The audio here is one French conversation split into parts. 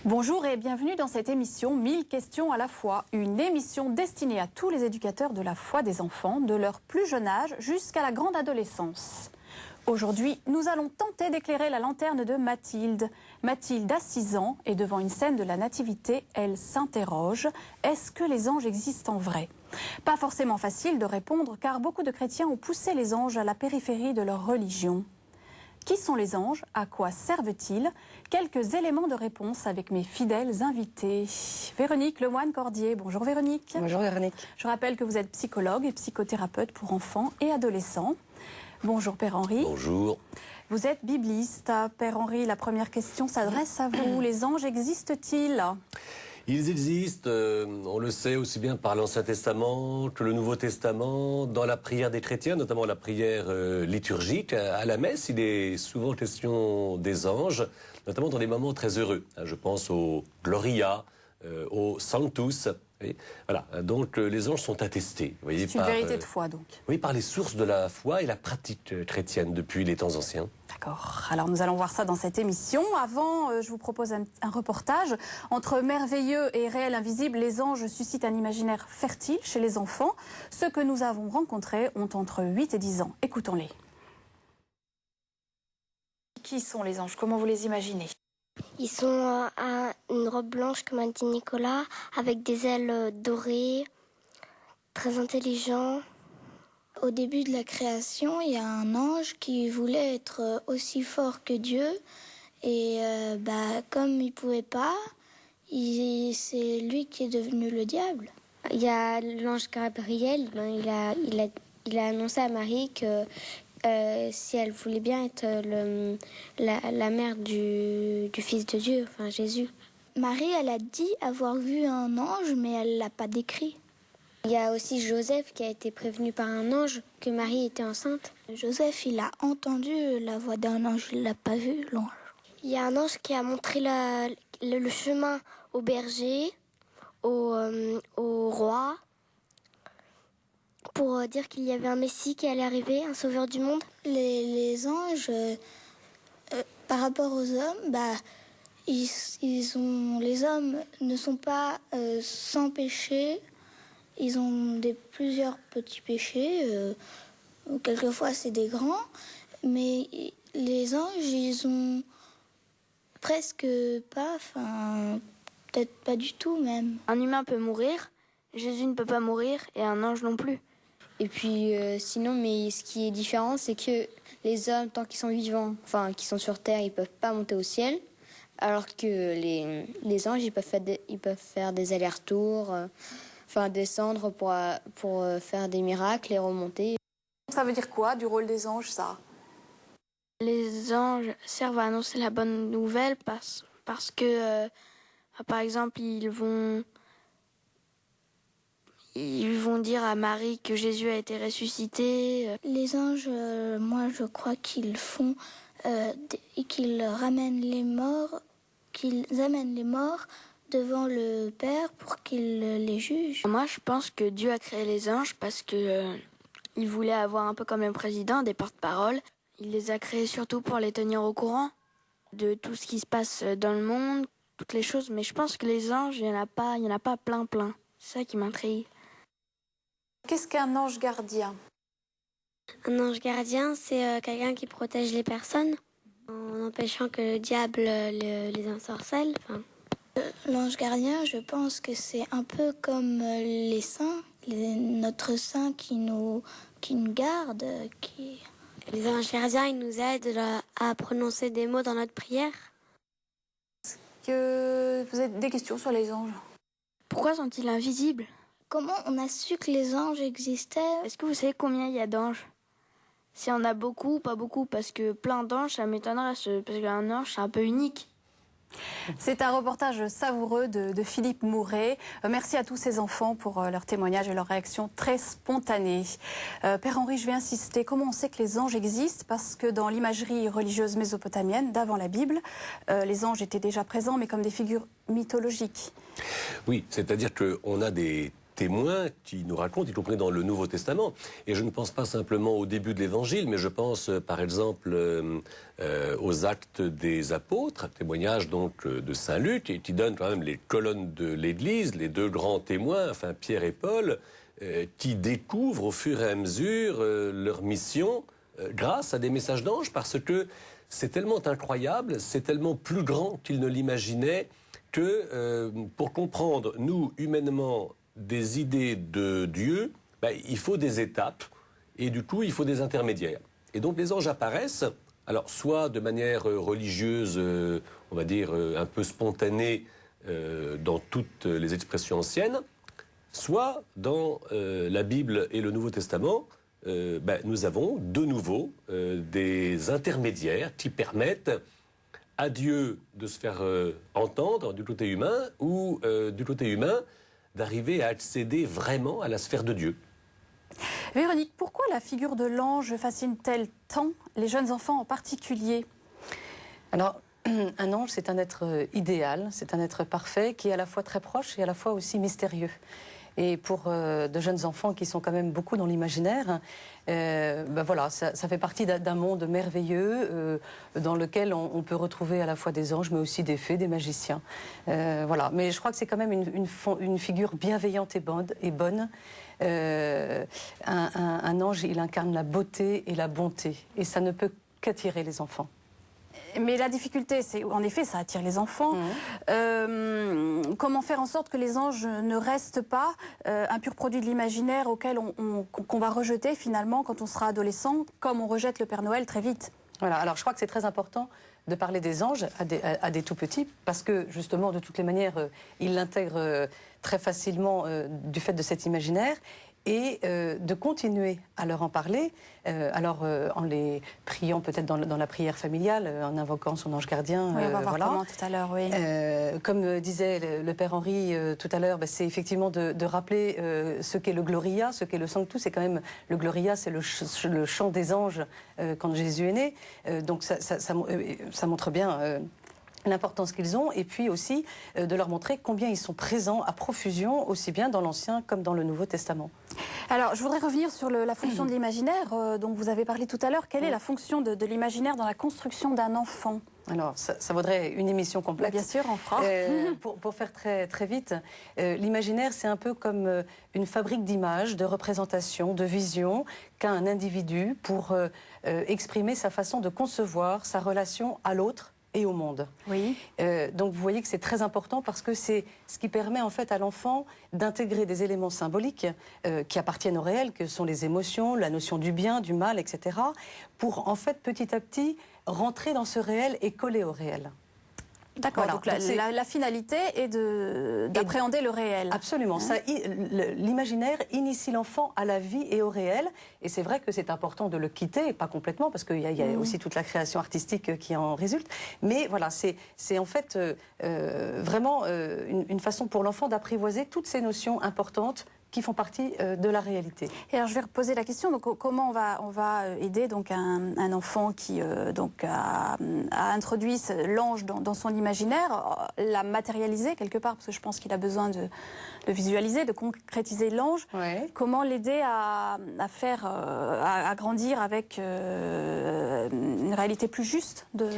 Bonjour et bienvenue dans cette émission 1000 questions à la fois, une émission destinée à tous les éducateurs de la foi des enfants, de leur plus jeune âge jusqu'à la grande adolescence. Aujourd'hui, nous allons tenter d'éclairer la lanterne de Mathilde. Mathilde a 6 ans et devant une scène de la Nativité, elle s'interroge « Est-ce que les anges existent en vrai ?» Pas forcément facile de répondre car beaucoup de chrétiens ont poussé les anges à la périphérie de leur religion. Qui sont les anges? À quoi servent-ils? Quelques éléments de réponse avec mes fidèles invités. Véronique Lemoine-Cordier. Bonjour Véronique. Bonjour Véronique. Je rappelle que vous êtes psychologue et psychothérapeute pour enfants et adolescents. Bonjour Père Henri. Bonjour. Vous êtes bibliste. Père Henri, la première question s'adresse à vous. Les anges existent-ils? Ils existent, on le sait aussi bien par l'Ancien Testament que le Nouveau Testament, dans la prière des chrétiens, notamment la prière liturgique. À la messe, il est souvent question des anges, notamment dans des moments très heureux. Je pense au Gloria, au Sanctus. Oui, voilà, donc les anges sont attestés. C'est une vérité de foi donc. Oui, par les sources de la foi et la pratique chrétienne depuis les temps anciens. D'accord, alors nous allons voir ça dans cette émission. Avant, je vous propose un reportage. Entre merveilleux et réel invisible, les anges suscitent un imaginaire fertile chez les enfants. Ceux que nous avons rencontrés ont entre 8 et 10 ans. Écoutons-les. Qui sont les anges? Comment vous les imaginez? Ils sont à une robe blanche comme a dit Nicolas, avec des ailes dorées, très intelligents. Au début de la création, il y a un ange qui voulait être aussi fort que Dieu. Et comme il ne pouvait pas, c'est lui qui est devenu le diable. Il y a l'ange Gabriel, il a annoncé à Marie que si elle voulait bien être la mère du Fils de Dieu, enfin Jésus. Marie, elle a dit avoir vu un ange, mais elle ne l'a pas décrit. Il y a aussi Joseph qui a été prévenu par un ange que Marie était enceinte. Joseph, il a entendu la voix d'un ange, il ne l'a pas vu, l'ange. Il y a un ange qui a montré le chemin au berger, au roi, pour dire qu'il y avait un Messie qui allait arriver, un sauveur du monde. Les anges, par rapport aux hommes, les hommes ne sont pas sans péché. Ils ont plusieurs petits péchés, quelquefois c'est des grands, mais les anges, ils ont presque pas, peut-être pas du tout même. Un humain peut mourir, Jésus ne peut pas mourir et un ange non plus. Et puis sinon, mais ce qui est différent, c'est que les hommes, tant qu'ils sont vivants, enfin qui sont sur terre, ils peuvent pas monter au ciel, alors que les anges, ils peuvent faire des allers-retours. Descendre pour faire des miracles et remonter. Ça veut dire quoi du rôle des anges, ça? Les anges servent à annoncer la bonne nouvelle parce que, par exemple, ils vont dire à Marie que Jésus a été ressuscité. Les anges, moi je crois qu'ils font qu'ils amènent les morts devant le Père pour qu'il les juge. Moi, je pense que Dieu a créé les anges parce que il voulait avoir un peu comme un président, des porte-paroles. Il les a créés surtout pour les tenir au courant de tout ce qui se passe dans le monde, toutes les choses. Mais je pense que les anges, il y en a pas plein. C'est ça qui m'intrigue. Qu'est-ce qu'un ange gardien? Un ange gardien, c'est quelqu'un qui protège les personnes en empêchant que le diable les ensorcelle. L'ange gardien, je pense que c'est un peu comme les saints, notre saint qui nous garde. Les anges gardiens, ils nous aident à prononcer des mots dans notre prière. Est-ce que vous avez des questions sur les anges? Pourquoi sont-ils invisibles? Comment on a su que les anges existaient? Est-ce que vous savez combien il y a d'anges? Si on a beaucoup ou pas beaucoup? Parce que plein d'anges, ça m'étonnerait, parce qu'un ange, c'est un peu unique. C'est un reportage savoureux de Philippe Mouret. Merci à tous ces enfants pour leur témoignage et leur réaction très spontanée. Père Henri, je vais insister. Comment on sait que les anges existent? Parce que dans l'imagerie religieuse mésopotamienne, d'avant la Bible, les anges étaient déjà présents, mais comme des figures mythologiques. Oui, c'est-à-dire qu'on a des témoins qui nous racontent, y compris dans le Nouveau Testament. Et je ne pense pas simplement au début de l'Évangile, mais je pense par exemple aux Actes des Apôtres, témoignage donc de Saint Luc, et qui donne quand même les colonnes de l'Église, les deux grands témoins, enfin Pierre et Paul, qui découvrent au fur et à mesure leur mission grâce à des messages d'anges, parce que c'est tellement incroyable, c'est tellement plus grand qu'ils ne l'imaginaient, que pour comprendre, nous, humainement, des idées de Dieu, il faut des étapes, et du coup, il faut des intermédiaires. Et donc, les anges apparaissent, alors, soit de manière religieuse, on va dire, un peu spontanée, dans toutes les expressions anciennes, soit dans la Bible et le Nouveau Testament, nous avons de nouveau des intermédiaires qui permettent à Dieu de se faire entendre du côté humain ou du côté humain d'arriver à accéder vraiment à la sphère de Dieu. Véronique, pourquoi la figure de l'ange fascine-t-elle tant les jeunes enfants en particulier? Alors, un ange, c'est un être idéal, c'est un être parfait qui est à la fois très proche et à la fois aussi mystérieux. Et pour de jeunes enfants qui sont quand même beaucoup dans l'imaginaire, voilà, ça fait partie d'un monde merveilleux dans lequel on peut retrouver à la fois des anges, mais aussi des fées, des magiciens. Voilà. Mais je crois que c'est quand même une figure bienveillante et bonne. Un ange, il incarne la beauté et la bonté. Et ça ne peut qu'attirer les enfants. Mais la difficulté, c'est en effet, ça attire les enfants. Comment faire en sorte que les anges ne restent pas un pur produit de l'imaginaire auquel qu'on va rejeter finalement quand on sera adolescent, comme on rejette le Père Noël très vite? Voilà, alors je crois que c'est très important de parler des anges à des tout-petits, parce que justement, de toutes les manières, ils l'intègrent très facilement du fait de cet imaginaire. Et de continuer à leur en parler, en les priant peut-être dans la prière familiale, en invoquant son ange gardien. Oui, on va voir comment tout à l'heure, oui. Comme disait le Père Henri tout à l'heure, c'est effectivement de rappeler ce qu'est le Gloria, ce qu'est le Sanctus. C'est quand même, le Gloria, c'est le chant des anges quand Jésus est né. Donc ça montre bien l'importance qu'ils ont, et puis aussi de leur montrer combien ils sont présents à profusion, aussi bien dans l'Ancien comme dans le Nouveau Testament. Alors, je voudrais revenir sur la fonction de l'imaginaire dont vous avez parlé tout à l'heure. Quelle est la fonction de l'imaginaire dans la construction d'un enfant? Alors, ça vaudrait une émission complète. Bien sûr, on fera. Pour faire très, très vite, l'imaginaire, c'est un peu comme une fabrique d'images, de représentations, de visions qu'a un individu pour exprimer sa façon de concevoir sa relation à l'autre et au monde. Oui. Donc vous voyez que c'est très important, parce que c'est ce qui permet en fait à l'enfant d'intégrer des éléments symboliques qui appartiennent au réel, que sont les émotions, la notion du bien, du mal, etc., pour en fait petit à petit rentrer dans ce réel et coller au réel. D'accord, voilà. Donc la finalité est d'appréhender le réel. Absolument. L'imaginaire initie l'enfant à la vie et au réel. Et c'est vrai que c'est important de le quitter, pas complètement, parce qu'il y a aussi toute la création artistique qui en résulte. Mais voilà, c'est en fait vraiment une façon pour l'enfant d'apprivoiser toutes ces notions importantes qui font partie de la réalité. Et alors je vais reposer la question, donc comment on va aider donc un enfant qui a introduit l'ange dans son imaginaire, l'a matérialisé quelque part, parce que je pense qu'il a besoin de visualiser, de concrétiser l'ange. Ouais. Comment l'aider à grandir avec une réalité plus juste de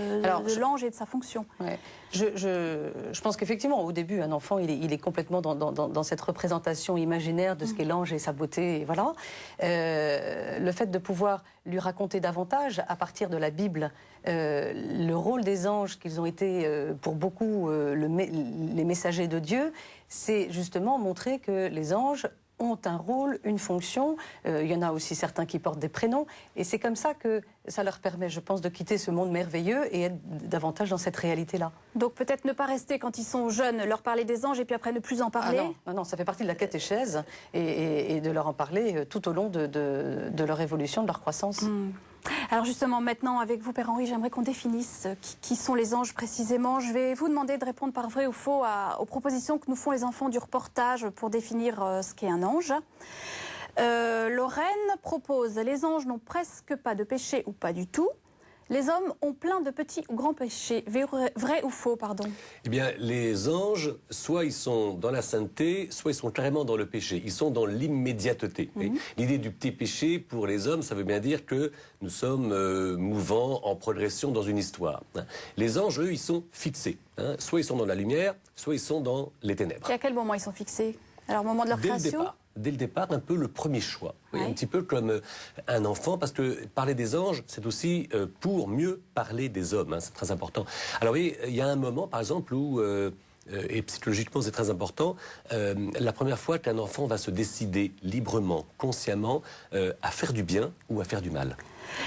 l'ange et de sa fonction? Ouais. Je pense qu'effectivement, au début, un enfant, il est complètement dans cette représentation imaginaire de ce qu'est l'ange et sa beauté. Et voilà. Le fait de pouvoir lui raconter davantage, à partir de la Bible, le rôle des anges, qu'ils ont été pour beaucoup les messagers de Dieu, c'est justement montrer que les anges ont un rôle, une fonction. Il y en a aussi certains qui portent des prénoms. Et c'est comme ça que ça leur permet, je pense, de quitter ce monde merveilleux et être davantage dans cette réalité-là. Donc peut-être ne pas rester, quand ils sont jeunes, leur parler des anges et puis après ne plus en parler? Non, ça fait partie de la catéchèse et de leur en parler tout au long de leur évolution, de leur croissance. Alors justement, maintenant, avec vous, Père Henri, j'aimerais qu'on définisse qui sont les anges précisément. Je vais vous demander de répondre par vrai ou faux aux propositions que nous font les enfants du reportage pour définir ce qu'est un ange. Lorraine propose « Les anges n'ont presque pas de péché ou pas du tout. Les hommes ont plein de petits ou grands péchés. Vrai ou faux, pardon? Eh bien, les anges, soit ils sont dans la sainteté, soit ils sont carrément dans le péché. Ils sont dans l'immédiateté. L'idée du petit péché, pour les hommes, ça veut bien dire que nous sommes mouvants, en progression dans une histoire. Les anges, eux, ils sont fixés. Soit ils sont dans la lumière, soit ils sont dans les ténèbres. Et à quel moment ils sont fixés? Alors, au moment de leur création? Dès le départ, un peu le premier choix. Oui, Ouais. un petit peu comme un enfant, parce que parler des anges, c'est aussi pour mieux parler des hommes. C'est très important. Alors oui, il y a un moment, par exemple, où, et psychologiquement c'est très important, la première fois qu'un enfant va se décider librement, consciemment, à faire du bien ou à faire du mal.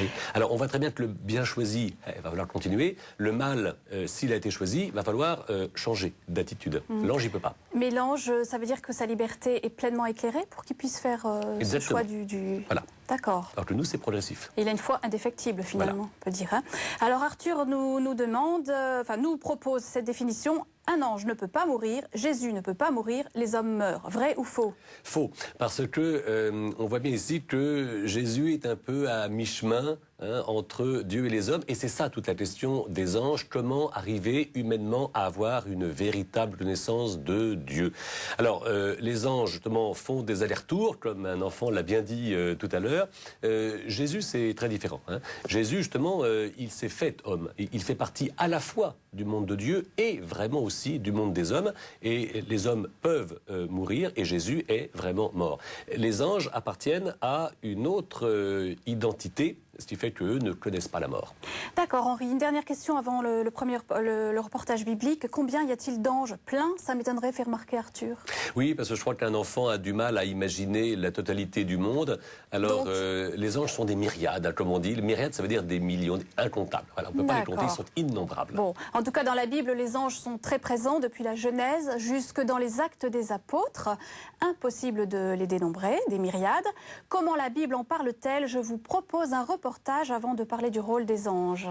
Oui. Alors, on voit très bien que le bien choisi, il va falloir continuer. Le mal, s'il a été choisi, il va falloir changer d'attitude. L'ange, il ne peut pas. Mais l'ange, ça veut dire que sa liberté est pleinement éclairée pour qu'il puisse faire ce choix du... Voilà. D'accord. Alors que nous, c'est progressif. Il a une foi indéfectible, finalement, Voilà. on peut dire. Alors, Arthur nous demande, nous propose cette définition. Un ange ne peut pas mourir, Jésus ne peut pas mourir, les hommes meurent. Vrai ou faux? Faux, parce que on voit bien ici que Jésus est un peu à mi-chemin entre Dieu et les hommes, et c'est ça toute la question des anges, comment arriver humainement à avoir une véritable connaissance de Dieu. Alors, les anges, justement, font des allers-retours, comme un enfant l'a bien dit tout à l'heure. Jésus, c'est très différent. Jésus, justement, il s'est fait homme. Il fait partie à la fois du monde de Dieu et vraiment aussi du monde des hommes. Et les hommes peuvent mourir et Jésus est vraiment mort. Les anges appartiennent à une autre identité, ce qui fait qu'eux ne connaissent pas la mort. D'accord, Henri. Une dernière question avant le reportage biblique. Combien y a-t-il d'anges pleins? Ça m'étonnerait, fait remarquer Arthur. Oui, parce que je crois qu'un enfant a du mal à imaginer la totalité du monde. Alors, les anges sont des myriades, comme on dit. Le myriade, ça veut dire des millions, incomptables. Voilà, on ne peut pas les compter, ils sont innombrables. Bon, en tout cas, dans la Bible, les anges sont très présents depuis la Genèse jusque dans les Actes des Apôtres. Impossible de les dénombrer, des myriades. Comment la Bible en parle-t-elle? Je vous propose un reportage avant de parler du rôle des anges.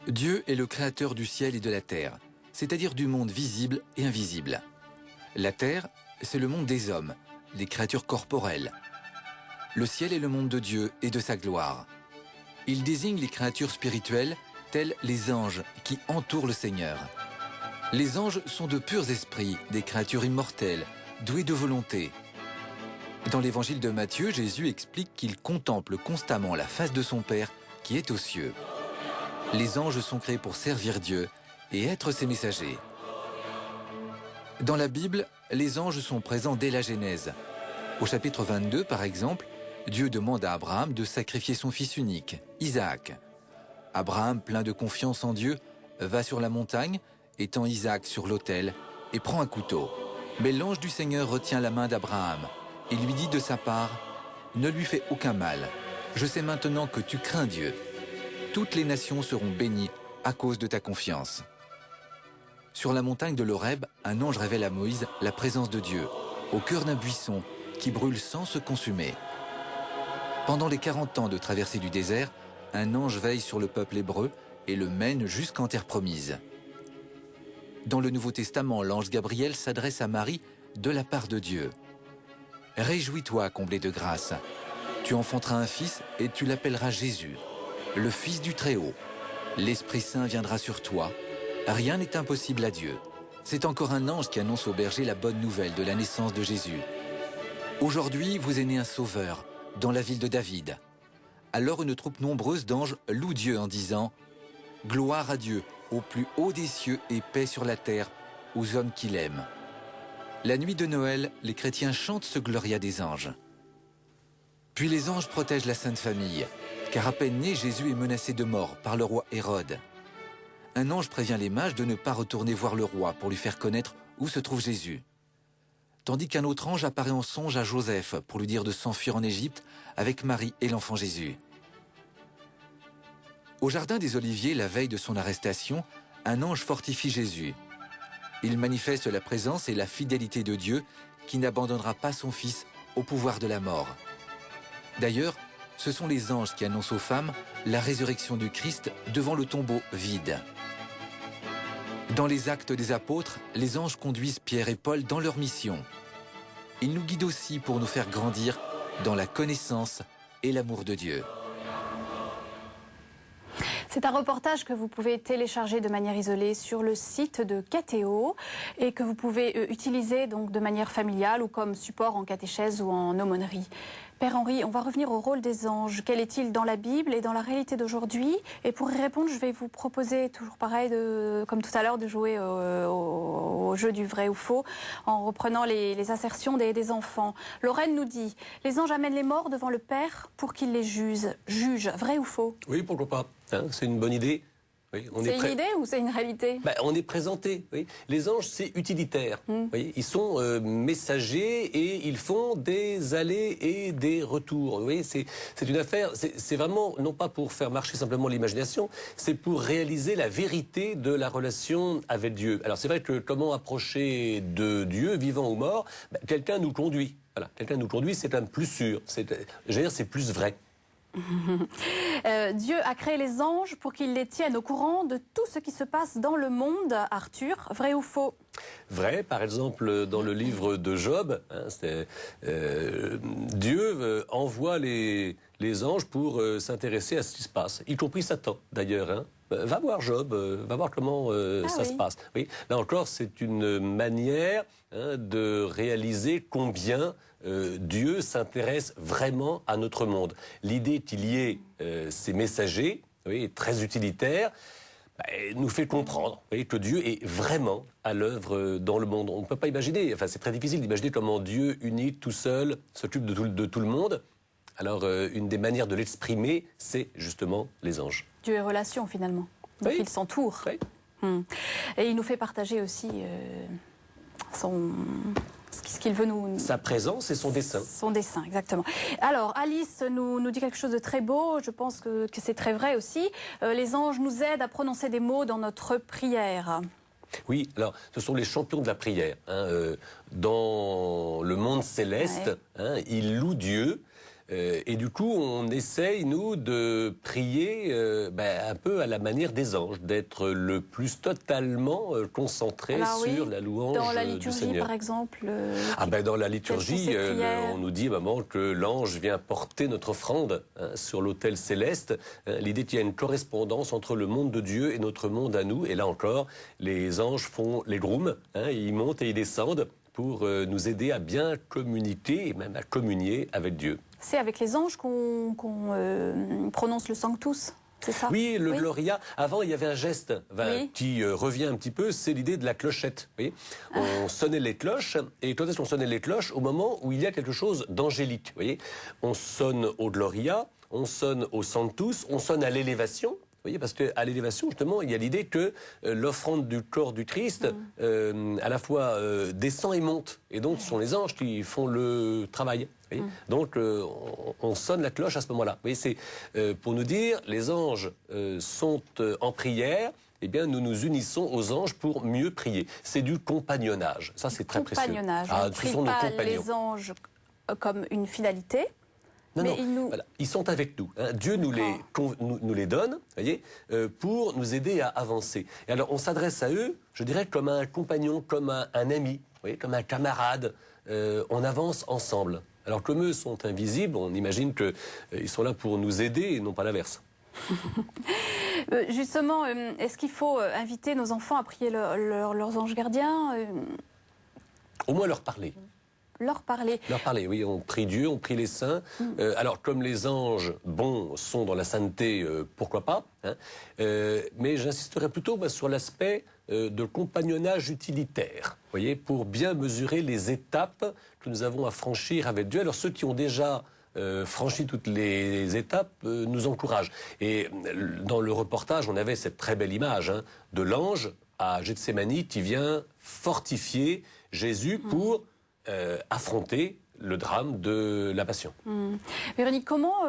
Dieu est le créateur du ciel et de la terre, c'est-à-dire du monde visible et invisible. La terre, c'est le monde des hommes, des créatures corporelles. Le ciel est le monde de Dieu et de sa gloire. Il désigne les créatures spirituelles, telles les anges qui entourent le Seigneur. Les anges sont de purs esprits, des créatures immortelles, douées de volonté. Dans l'évangile de Matthieu, Jésus explique qu'il contemple constamment la face de son Père qui est aux cieux. Les anges sont créés pour servir Dieu et être ses messagers. Dans la Bible, les anges sont présents dès la Genèse. Au chapitre 22, par exemple, Dieu demande à Abraham de sacrifier son fils unique, Isaac. Abraham, plein de confiance en Dieu, va sur la montagne, étend Isaac sur l'autel et prend un couteau. Mais l'ange du Seigneur retient la main d'Abraham et lui dit de sa part « Ne lui fais aucun mal. Je sais maintenant que tu crains Dieu. Toutes les nations seront bénies à cause de ta confiance. » Sur la montagne de l'Horeb, un ange révèle à Moïse la présence de Dieu, au cœur d'un buisson qui brûle sans se consumer. Pendant les 40 ans de traversée du désert, un ange veille sur le peuple hébreu et le mène jusqu'en terre promise. Dans le Nouveau Testament, l'ange Gabriel s'adresse à Marie de la part de Dieu. « Réjouis-toi, comblée de grâce. Tu enfanteras un fils et tu l'appelleras Jésus, le Fils du Très-Haut. L'Esprit Saint viendra sur toi. Rien n'est impossible à Dieu. » C'est encore un ange qui annonce aux bergers la bonne nouvelle de la naissance de Jésus. « Aujourd'hui, vous est né un sauveur, dans la ville de David. » Alors une troupe nombreuse d'anges loue Dieu en disant « Gloire à Dieu, au plus haut des cieux et paix sur la terre, aux hommes qu'il aime. » La nuit de Noël, les chrétiens chantent ce Gloria des anges. Puis les anges protègent la Sainte Famille, car à peine né, Jésus est menacé de mort par le roi Hérode. Un ange prévient les mages de ne pas retourner voir le roi pour lui faire connaître où se trouve Jésus. Tandis qu'un autre ange apparaît en songe à Joseph pour lui dire de s'enfuir en Égypte avec Marie et l'enfant Jésus. Au jardin des Oliviers, la veille de son arrestation, un ange fortifie Jésus. Il manifeste la présence et la fidélité de Dieu qui n'abandonnera pas son Fils au pouvoir de la mort. D'ailleurs, ce sont les anges qui annoncent aux femmes la résurrection du Christ devant le tombeau vide. Dans les Actes des Apôtres, les anges conduisent Pierre et Paul dans leur mission. il nous guide aussi pour nous faire grandir dans la connaissance et l'amour de Dieu. C'est un reportage que vous pouvez télécharger de manière isolée sur le site de Catéo et que vous pouvez utiliser donc de manière familiale ou comme support en catéchèse ou en aumônerie. Père Henri, on va revenir au rôle des anges. Quel est-il dans la Bible et dans la réalité d'aujourd'hui? Et pour y répondre, je vais vous proposer, toujours pareil, comme tout à l'heure, de jouer au jeu du vrai ou faux en reprenant les assertions des enfants. Lorraine nous dit « Les anges amènent les morts devant le Père pour qu'il les juge. Vrai ou faux ?» Oui, pourquoi pas. Hein, c'est une bonne idée. Oui, c'est une idée ou c'est une réalité? On est présenté. Oui. Les anges, c'est utilitaire. Oui, ils sont messagers et ils font des allers et des retours. Oui, c'est une affaire, c'est vraiment, non pas pour faire marcher simplement l'imagination, c'est pour réaliser la vérité de la relation avec Dieu. Alors c'est vrai que comment approcher de Dieu, vivant ou mort, quelqu'un nous conduit. Voilà, quelqu'un nous conduit, c'est un plus sûr. C'est plus vrai. Dieu a créé les anges pour qu'ils les tiennent au courant de tout ce qui se passe dans le monde. Arthur, vrai ou faux? Vrai, par exemple, dans le livre de Job, Dieu envoie les anges pour s'intéresser à ce qui se passe, y compris Satan d'ailleurs. Hein. Va voir Job, va voir comment ça se passe. Oui. Là encore, c'est une manière de réaliser combien Dieu s'intéresse vraiment à notre monde. L'idée qu'il y ait ces messagers, très utilitaires, nous fait comprendre que Dieu est vraiment à l'œuvre dans le monde. On ne peut pas imaginer, enfin c'est très difficile d'imaginer comment Dieu uni tout seul s'occupe de tout le monde. Alors une des manières de l'exprimer, c'est justement les anges. Dieu est relation finalement, donc il s'entoure. Oui. Et il nous fait partager aussi ce qu'il veut nous... Sa présence et son dessein. Son dessein, exactement. Alors, Alice nous dit quelque chose de très beau, je pense que c'est très vrai aussi. Les anges nous aident à prononcer des mots dans notre prière. Oui, alors, ce sont les champions de la prière. Dans le monde céleste, ils louent Dieu. Et du coup, on essaye, nous, de prier un peu à la manière des anges, d'être le plus totalement concentré sur la louange du Seigneur. Dans la liturgie, par exemple dans la liturgie, on nous dit que l'ange vient porter notre offrande sur l'autel céleste. L'idée qu'il y a une correspondance entre le monde de Dieu et notre monde à nous. Et là encore, les anges font les grooms, ils montent et ils descendent pour nous aider à bien communiquer et même à communier avec Dieu. C'est avec les anges qu'on prononce le Sanctus, c'est ça? Oui, le Gloria. Avant, il y avait un geste qui revient un petit peu, c'est l'idée de la clochette. Oui. On sonnait les cloches, et quand est-ce qu'on sonnait les cloches? Au moment où il y a quelque chose d'angélique. On sonne au Gloria, on sonne au Sanctus, on sonne à l'élévation. Parce qu'à l'élévation, justement, il y a l'idée que l'offrande du corps du Christ, à la fois descend et monte. Et donc, ce sont les anges qui font le travail. Donc, on sonne la cloche à ce moment-là. C'est pour nous dire, les anges sont en prière. Eh bien, nous nous unissons aux anges pour mieux prier. C'est du compagnonnage. Ça, c'est très précieux. Compagnonnage. On ne prie pas les anges comme une finalité. Non. Ils sont avec nous. Dieu nous les donne, pour nous aider à avancer. Et alors, on s'adresse à eux, je dirais, comme un compagnon, comme un ami, comme un camarade. On avance ensemble. Alors, comme eux sont invisibles, on imagine qu'ils sont là pour nous aider et non pas l'inverse. Justement, est-ce qu'il faut inviter nos enfants à prier leurs anges gardiens Au moins leur parler. Leur parler, oui. On prie Dieu, on prie les saints. Alors, comme les anges bons sont dans la sainteté, pourquoi pas. Mais j'insisterai plutôt sur l'aspect de compagnonnage utilitaire. Pour bien mesurer les étapes que nous avons à franchir avec Dieu. Alors, ceux qui ont déjà franchi toutes les étapes nous encouragent. Et dans le reportage, on avait cette très belle image de l'ange à Gethsémani qui vient fortifier Jésus pour affronter le drame de la Passion. Véronique, comment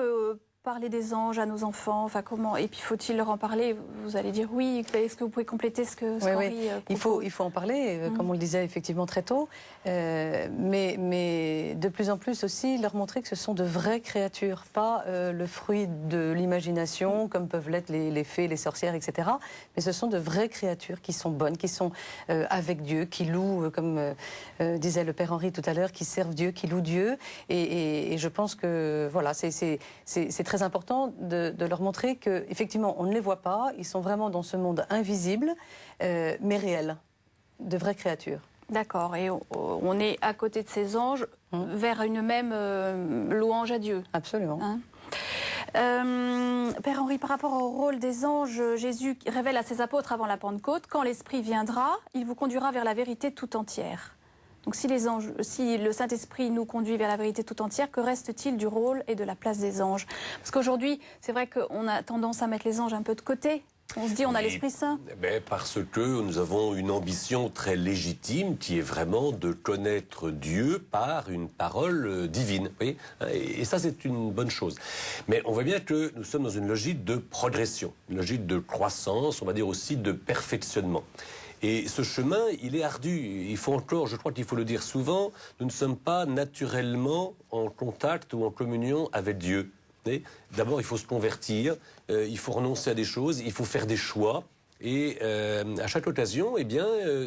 parler des anges à nos enfants? Enfin, comment? Et puis, faut-il leur en parler? Vous allez dire oui. Est-ce que vous pouvez compléter ce que Henri propose? Il faut en parler, comme on le disait effectivement très tôt, mais de plus en plus aussi leur montrer que ce sont de vraies créatures, pas le fruit de l'imagination, comme peuvent l'être les fées, les sorcières, etc. Mais ce sont de vraies créatures qui sont bonnes, qui sont avec Dieu, qui louent, comme disait le Père Henri tout à l'heure, qui servent Dieu, qui louent Dieu. Et je pense que voilà, c'est très important de leur montrer qu'effectivement, on ne les voit pas, ils sont vraiment dans ce monde invisible, mais réel, de vraies créatures. D'accord, et on est à côté de ces anges, vers une même louange à Dieu. Absolument. Hein? Père Henri, par rapport au rôle des anges, Jésus révèle à ses apôtres avant la Pentecôte: quand l'Esprit viendra, il vous conduira vers la vérité tout entière. Donc si le Saint-Esprit nous conduit vers la vérité tout entière, que reste-t-il du rôle et de la place des anges? Parce qu'aujourd'hui, c'est vrai qu'on a tendance à mettre les anges un peu de côté. On se dit, on a l'Esprit Saint. Parce que nous avons une ambition très légitime qui est vraiment de connaître Dieu par une parole divine. Vous voyez, et ça, c'est une bonne chose. Mais on voit bien que nous sommes dans une logique de progression, une logique de croissance, on va dire aussi de perfectionnement. Et ce chemin, il est ardu. Il faut encore, je crois qu'il faut le dire souvent, nous ne sommes pas naturellement en contact ou en communion avec Dieu. D'abord, il faut se convertir, il faut renoncer à des choses, il faut faire des choix. Et à chaque occasion, eh bien,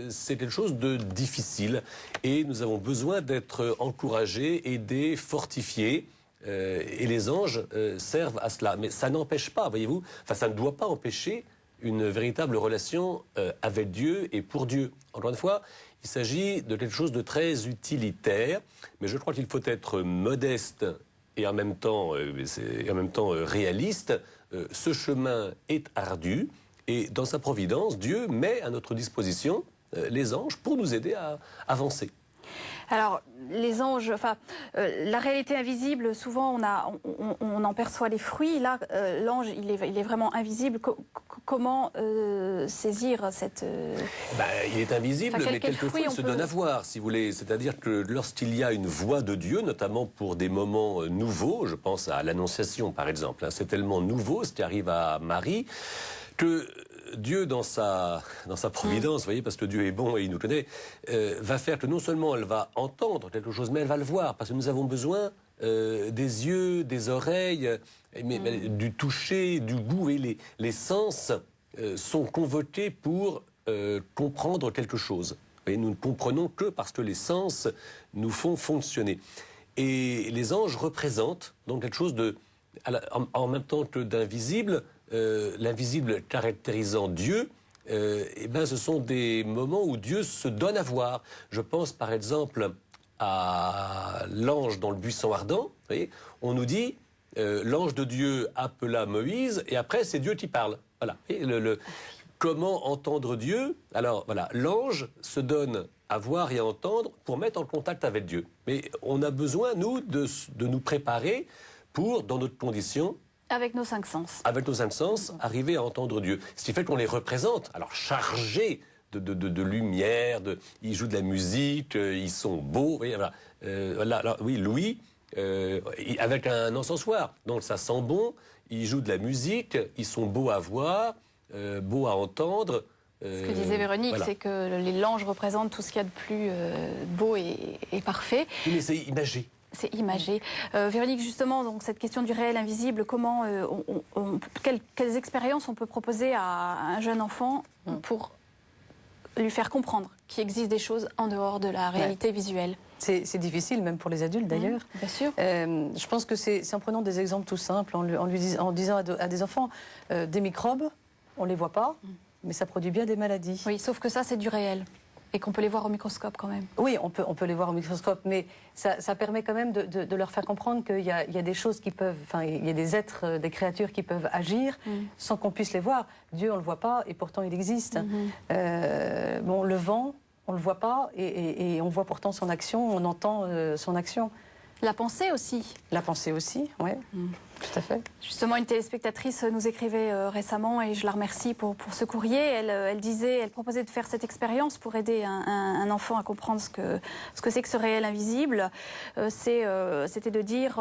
c'est quelque chose de difficile. Et nous avons besoin d'être encouragés, aidés, fortifiés. Et les anges servent à cela. Mais ça n'empêche pas, voyez-vous, enfin, ça ne doit pas empêcher une véritable relation avec Dieu et pour Dieu. Encore une fois, il s'agit de quelque chose de très utilitaire, mais je crois qu'il faut être modeste et en même temps réaliste. Ce chemin est ardu et dans sa providence, Dieu met à notre disposition les anges pour nous aider à avancer. Alors, les anges, enfin, la réalité invisible, souvent on en perçoit les fruits. Là, l'ange, il est vraiment invisible. Comment saisir cette... il est invisible, enfin, mais quelquefois il se donne à voir, si vous voulez. C'est-à-dire que lorsqu'il y a une voix de Dieu, notamment pour des moments nouveaux, je pense à l'Annonciation par exemple, c'est tellement nouveau ce qui arrive à Marie, que Dieu, dans sa providence, vous voyez, parce que Dieu est bon et il nous connaît, va faire que non seulement elle va entendre quelque chose, mais elle va le voir, parce que nous avons besoin des yeux, des oreilles, mais du toucher, du goût, et les sens sont convoqués pour comprendre quelque chose. Vous voyez, nous ne comprenons que parce que les sens nous font fonctionner. Et les anges représentent donc quelque chose de, en même temps que d'invisible. L'invisible caractérisant Dieu, ce sont des moments où Dieu se donne à voir. Je pense par exemple à l'ange dans le buisson ardent. Vous voyez, on nous dit l'ange de Dieu appela Moïse et après c'est Dieu qui parle. Voilà. Et comment entendre Dieu? Alors voilà, l'ange se donne à voir et à entendre pour mettre en contact avec Dieu. Mais on a besoin, nous, de nous préparer pour, dans notre condition, avec nos 5 sens. Avec nos 5 sens, arriver à entendre Dieu. Ce qui fait qu'on les représente, alors chargés de lumière, ils jouent de la musique, ils sont beaux. Voyez, voilà. Oui, Louis, avec un encensoir. Donc ça sent bon, ils jouent de la musique, ils sont beaux à voir, beaux à entendre. Ce que disait Véronique, voilà, c'est que l'ange représente tout ce qu'il y a de plus beau et parfait. Oui, mais c'est imagé. C'est imagé. Véronique, justement, donc cette question du réel invisible, comment, quelles expériences on peut proposer à un jeune enfant pour lui faire comprendre qu'il existe des choses en dehors de la réalité visuelle? C'est difficile, même pour les adultes d'ailleurs. Bien sûr. Je pense que c'est en prenant des exemples tout simples, en disant à des enfants, des microbes, on ne les voit pas, mais ça produit bien des maladies. Oui, sauf que ça, c'est du réel. Et qu'on peut les voir au microscope quand même. Oui, on peut les voir au microscope, mais ça permet quand même de leur faire comprendre qu'il y a des choses qui peuvent, enfin, il y a des êtres, des créatures qui peuvent agir sans qu'on puisse les voir. Dieu, on le voit pas, et pourtant il existe. Le vent, on le voit pas, et on voit pourtant son action, on entend son action. La pensée aussi. La pensée aussi, oui. Tout à fait. Justement, une téléspectatrice nous écrivait récemment, et je la remercie pour ce courrier. Elle proposait de faire cette expérience pour aider un enfant à comprendre ce que c'est que ce réel invisible. C'était de dire,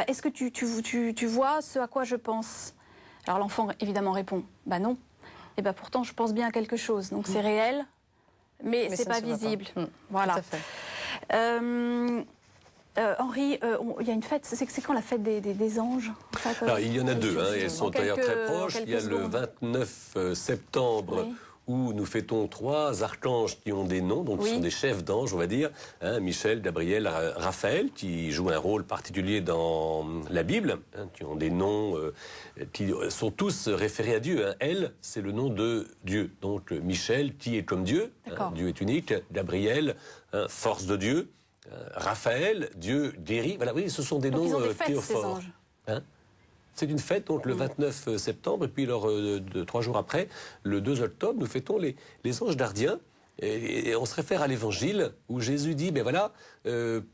est-ce que tu vois ce à quoi je pense? Alors l'enfant évidemment répond, non. Et pourtant je pense bien à quelque chose. Donc c'est réel, mais c'est pas visible. Voilà. Tout à fait. Henri, il y a une fête, c'est quand la fête des anges? Alors, il y en a deux, et elles sont d'ailleurs très proches. Il y a le 29 septembre, oui, où nous fêtons 3 archanges qui ont des noms, donc qui sont des chefs d'anges, on va dire, Michel, Gabriel, Raphaël, qui jouent un rôle particulier dans la Bible, qui ont des noms qui sont tous référés à Dieu. Elle, c'est le nom de Dieu. Donc Michel, qui est comme Dieu, Dieu est unique. Gabriel, force de Dieu. Raphaël, Dieu guérit. Voilà, oui, ce sont des noms théophores. C'est une fête, donc le 29 septembre, et puis 3 jours après, le 2 octobre, nous fêtons les anges gardiens. Et on se réfère à l'évangile où Jésus dit,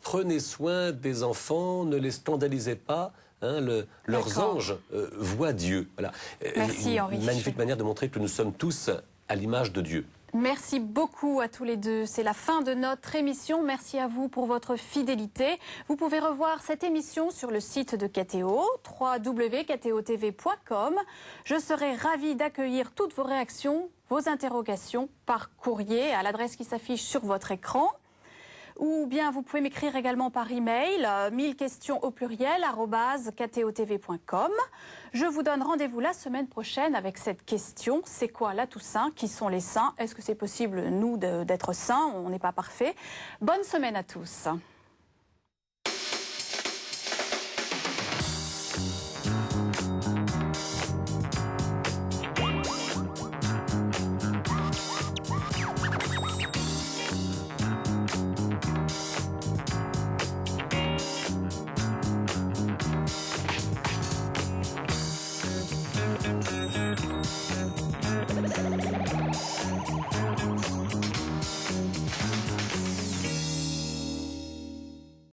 prenez soin des enfants, ne les scandalisez pas. Leurs anges voient Dieu. Voilà. Merci, Henri. Une magnifique manière de montrer que nous sommes tous à l'image de Dieu. Merci beaucoup à tous les deux. C'est la fin de notre émission. Merci à vous pour votre fidélité. Vous pouvez revoir cette émission sur le site de KTO, www.ktotv.com. Je serai ravie d'accueillir toutes vos réactions, vos interrogations par courrier à l'adresse qui s'affiche sur votre écran. Ou bien vous pouvez m'écrire également par email, 1000 questions au pluriel, @ktotv.com. Je vous donne rendez-vous la semaine prochaine avec cette question. C'est quoi la Toussaint? Qui sont les saints? Est-ce que c'est possible, nous, d'être saints? On n'est pas parfait. Bonne semaine à tous.